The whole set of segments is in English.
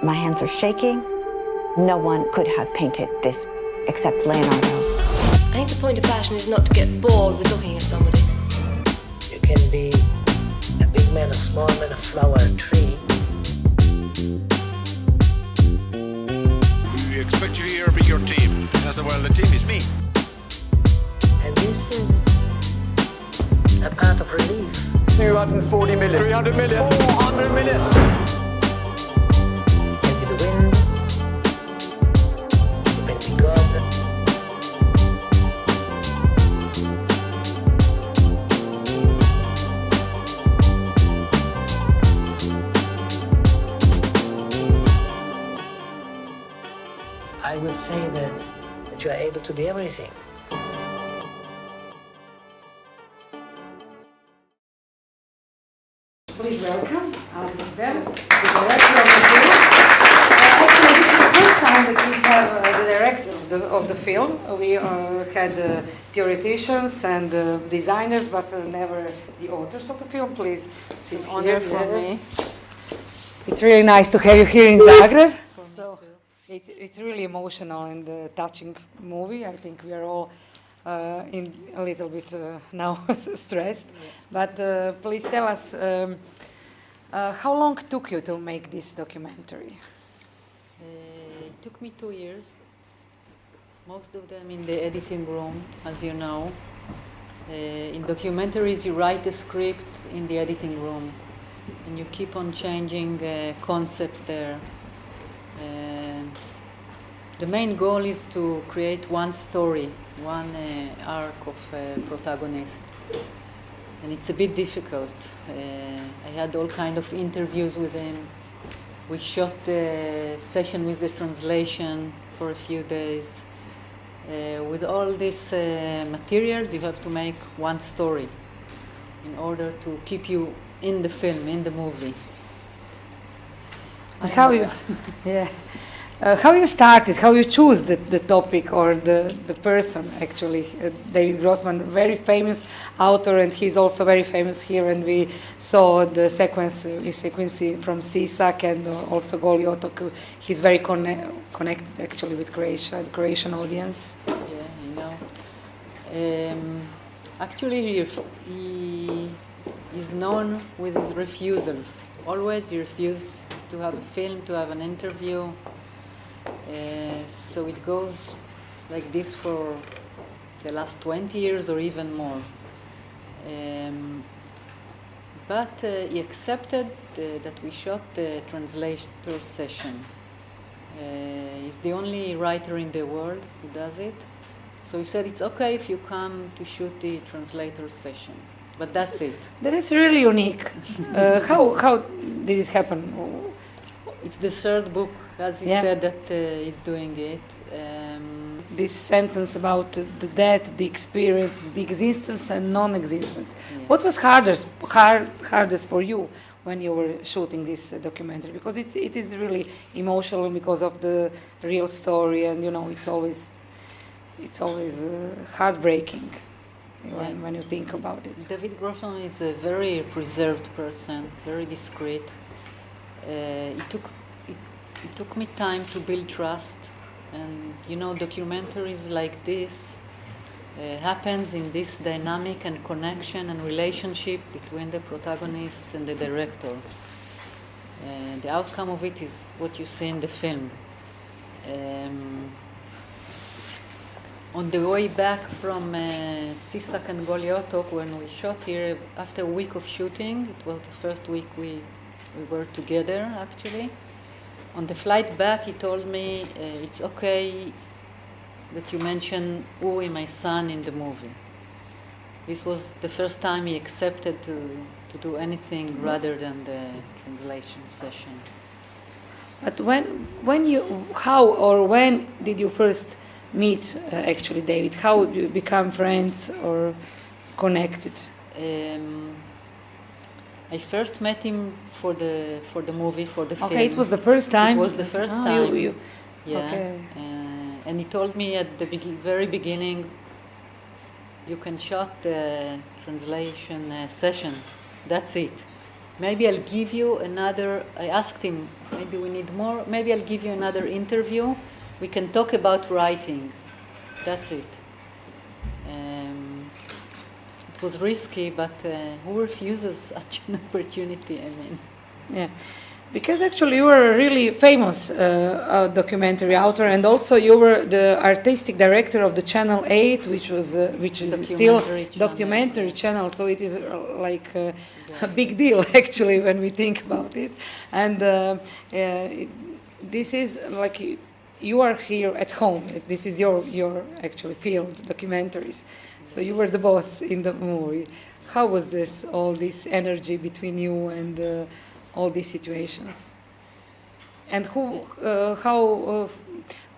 My hands are shaking. No one could have painted this except Leonardo. I think the point of fashion is not to get bored with looking at somebody. You can be a big man, a small man, a flower, a tree. We expect you here to be your team. And I said, well, the team is me. And this is a part of relief. 240 million. 300 million. 400 million. You can be the wind. You can be God. I would say that you are able to do everything. Please welcome Adi Arbel, the director of the film. Actually, this is the first time that we have the director of the film. We had theoreticians and designers, but never the authors of the film. Please sit here for me. It's really nice to have you here in Zagreb. So it's really emotional and touching movie. I think we are all in a little bit now stressed. But please tell us, how long it took you to make this documentary? It took me 2 years, most of them in the editing room, as you know. In documentaries, you write a script in the editing room, and you keep on changing concepts there. The main goal is to create one story, one arc of protagonist, and it's a bit difficult. I had all kind of interviews with him. We shot the session with the translation for a few days. With all these materials, you have to make one story in order to keep you in the film, in the movie. And how you, yeah. How you started, how you choose the topic or the person, actually. David Grossman, very famous author, and he's also very famous here, and we saw the sequence from Sisak and also Goliotok. He's very connected, actually, with Croatian audience. Yeah, I know. Actually, he is known with his refusals. Always he refused to have a film, to have an interview. So it goes like this for the last 20 years or even more. But he accepted that we shot the translator session. He's the only writer in the world who does it. So he said it's okay if you come to shoot the translator session, but that's it. That is really unique. How did it happen? It's the third book, as he said, that he's doing it. This sentence about the death, the experience, the existence and non-existence. Yeah. What was hardest for you when you were shooting this documentary? Because it is really emotional because of the real story, and it's always heartbreaking when you think about it. David Grossman is a very preserved person, very discreet. It took me time to build trust, and documentaries like this happens in this dynamic and connection and relationship between the protagonist and the director. The outcome of it is what you see in the film. On the way back from Sisak and Goliotok, when we shot here, after a week of shooting, it was the first week we were together, actually. On the flight back, he told me, it's okay that you mention Uwe, my son, in the movie. This was the first time he accepted to do anything rather than the translation session. But when did you first meet, actually, David? How did you become friends or connected? I first met him for the movie, for the film. Okay, it was the first time? It was the first time. Yeah. Okay. And he told me at the very beginning, you can shot the translation session. That's it. Maybe I'll give you another. I asked him, maybe we need more. Maybe I'll give you another interview. We can talk about writing. That's it. It was risky, but who refuses such an opportunity? I mean, Yeah, because actually you were a really famous documentary author, and also you were the artistic director of the Channel 8, which is still documentary channel. So it is like a big deal actually when we think about it. And this is like you are here at home. This is your actually field, documentaries. So you were the boss in the movie. How was this? All this energy between you and all these situations, and who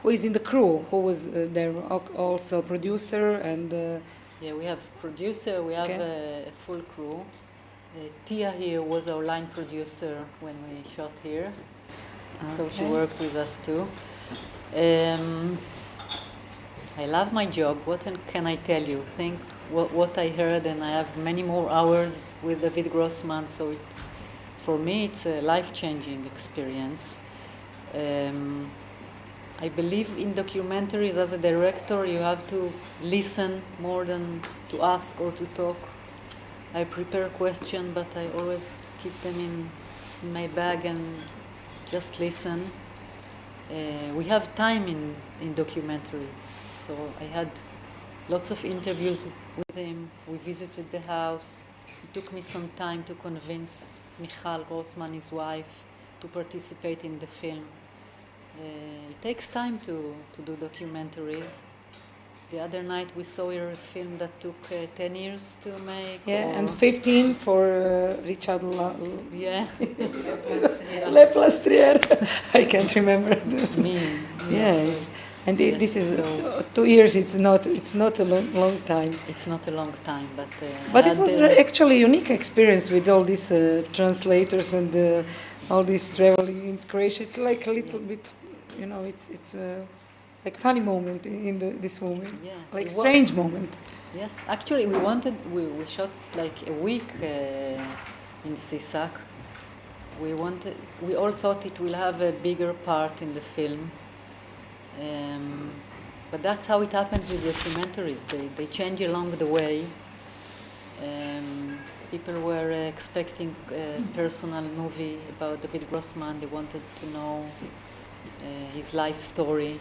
is in the crew? Who was there? Also producer and. Yeah, we have producer. We have a full crew. Tia here was our line producer when we shot here, so she worked with us too. I love my job. What can I tell you? Think what I heard, and I have many more hours with David Grossman. So it's. For me, it's a life-changing experience. I believe in documentaries as a director, you have to listen more than to ask or to talk. I prepare questions, but I always keep them in my bag and just listen. We have time in documentary, so I had lots of interviews with him. We visited the house. It took me some time to convince Michal Grossman, his wife, to participate in the film. It takes time to do documentaries. The other night we saw here a film that took 10 years to make. Yeah, and 15 for Richard Yeah. Le Plastriere. I can't remember. Me. Yeah, and Yes, this is so 2 years. It's not a long time. It's not a long time, but. But it was actually a unique experience with all these translators and all this traveling in Croatia. It's like a little bit, it's like funny moment in this moment, like strange moment. Yes, actually we shot like a week in Sisak. We all thought it will have a bigger part in the film. But that's how it happens with documentaries. They change along the way. People were expecting a personal movie about David Grossman. They wanted to know his life story.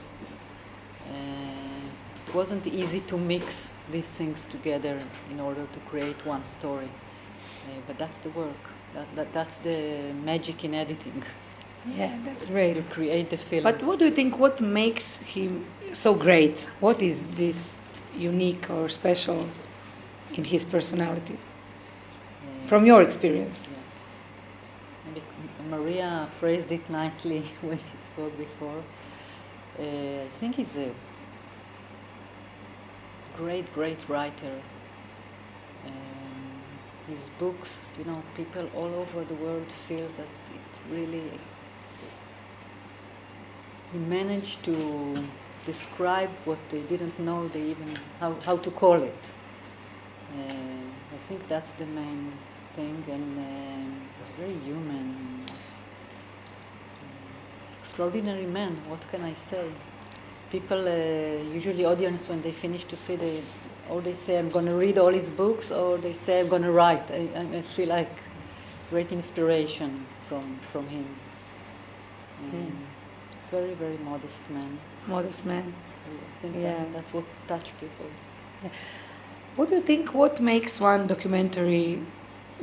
It wasn't easy to mix these things together in order to create one story. But that's the work. That's the magic in editing. Yeah, that's great. To create the film. But what do you think, what makes him so great? What is this unique or special in his personality? From your experience. Yeah. Maria phrased it nicely when she spoke before. I think he's a great writer. His books, people all over the world feel that it really. He managed to describe what they didn't know they even how to call it. I think that's the main thing, and it's very human. Extraordinary man, what can I say? People, usually audience, when they finish to see, they say, I'm going to read all his books, or they say, I'm going to write. I feel like great inspiration from him. Very modest man. Modest man. I think that's what touched people. Yeah. What do you think, what makes one documentary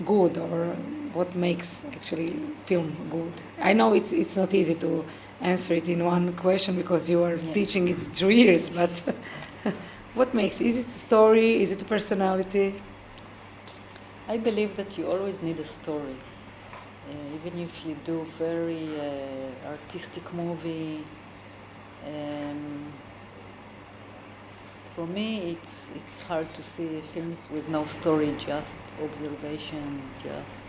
good, or what makes actually film good? I know it's not easy to answer it in one question because you are teaching it 2 years, but what makes, is it a story, is it a personality? I believe that you always need a story. Even if you do very artistic movie, for me it's hard to see films with no story, just observation, just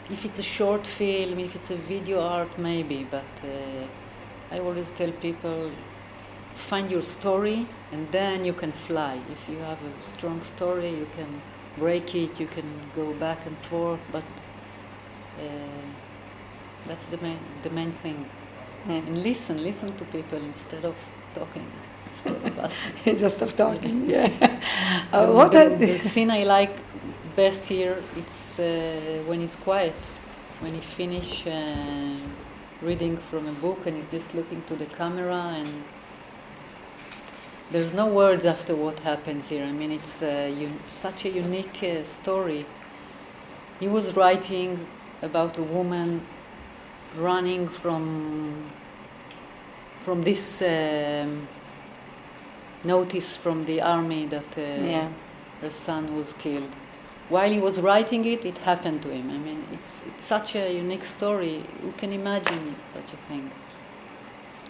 if it's a short film, if it's a video art, maybe, but I always tell people, find your story and then you can fly. If you have a strong story, you can break it, you can go back and forth, but That's the main thing. And listen to people instead of talking, instead of asking. Just stop talking. Yeah. The scene I like best here, it's when he's quiet, when he finish reading from a book and he's just looking to the camera, and there's no words after what happens here. I mean, it's such a unique story. He was writing about a woman running from this notice from the army that her son was killed. While he was writing it, it happened to him. I mean, it's such a unique story. Who can imagine such a thing?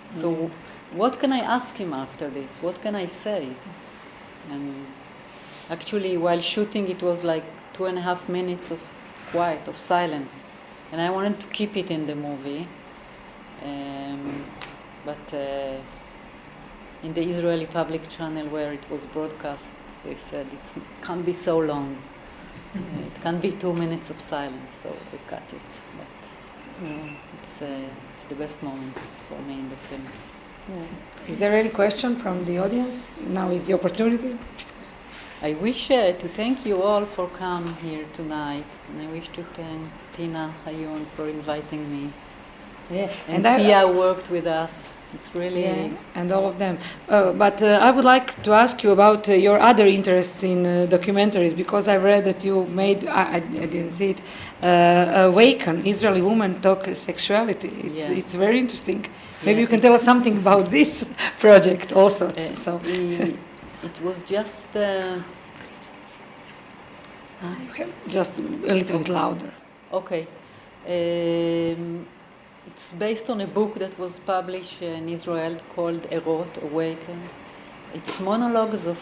So, what can I ask him after this? What can I say? And actually, while shooting, it was like 2.5 minutes of quiet, of silence. And I wanted to keep it in the movie. But in the Israeli public channel where it was broadcast, they said it can't be so long. It can't be 2 minutes of silence, so we cut it. But it's the best moment for me in the film. Is there any question from the audience? Now is the opportunity. I wish to thank you all for coming here tonight, and I wish to thank Tina Hayun for inviting me. Yeah, and Tia worked with us. It's really and all of them. But I would like to ask you about your other interests in documentaries, because I read that you made. I didn't see it. Awaken Israeli Women Talk Sexuality. It's very interesting. Maybe you can tell us something about this project also. It was just just a little bit louder. Okay. It's based on a book that was published in Israel called Erot, Awaken. It's monologues of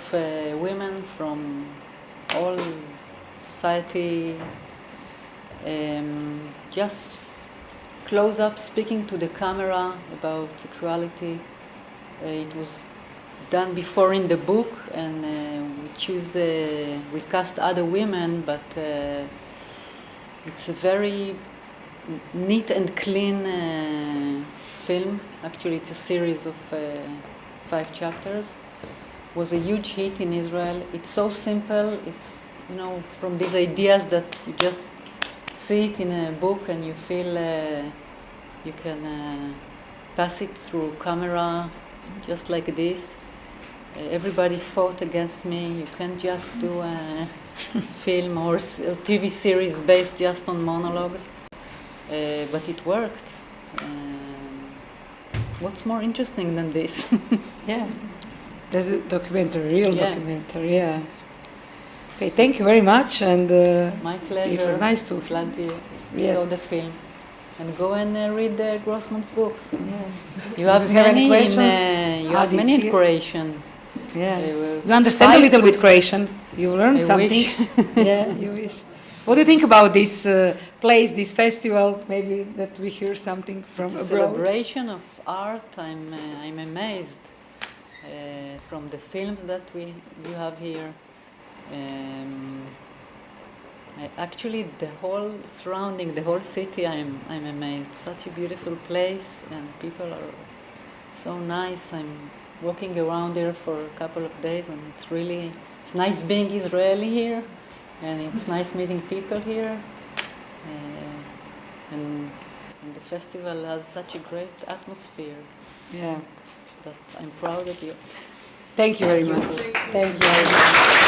women from all society, just close up speaking to the camera about sexuality. It was done before in the book, and we cast other women, but it's a very neat and clean film. Actually, it's a series of 5 chapters. It was a huge hit in Israel. It's so simple. It's, from these ideas that you just see it in a book and you feel you can pass it through camera just like this. Everybody fought against me. You can't just do a film or TV series based just on monologues. But it worked. What's more interesting than this? Yeah, there's a documentary, real documentary. Yeah. Okay, thank you very much, and my pleasure. It was nice to glad you saw the film, and go and read Grossman's book. Yeah. You have many in Croatian. Yeah, you understand a little bit Croatian. You learned something. Yeah, you wish. What do you think about this place, this festival? Maybe that we hear something from abroad. It's a celebration of art. I'm amazed from the films that you have here. Actually, the whole surrounding, the whole city, I'm amazed. Such a beautiful place, and people are so nice. I'm walking around here for a couple of days, and it's nice being Israeli here. And it's nice meeting people here, and the festival has such a great atmosphere. Yeah, that I'm proud of you. Thank you very much. Thank you very much.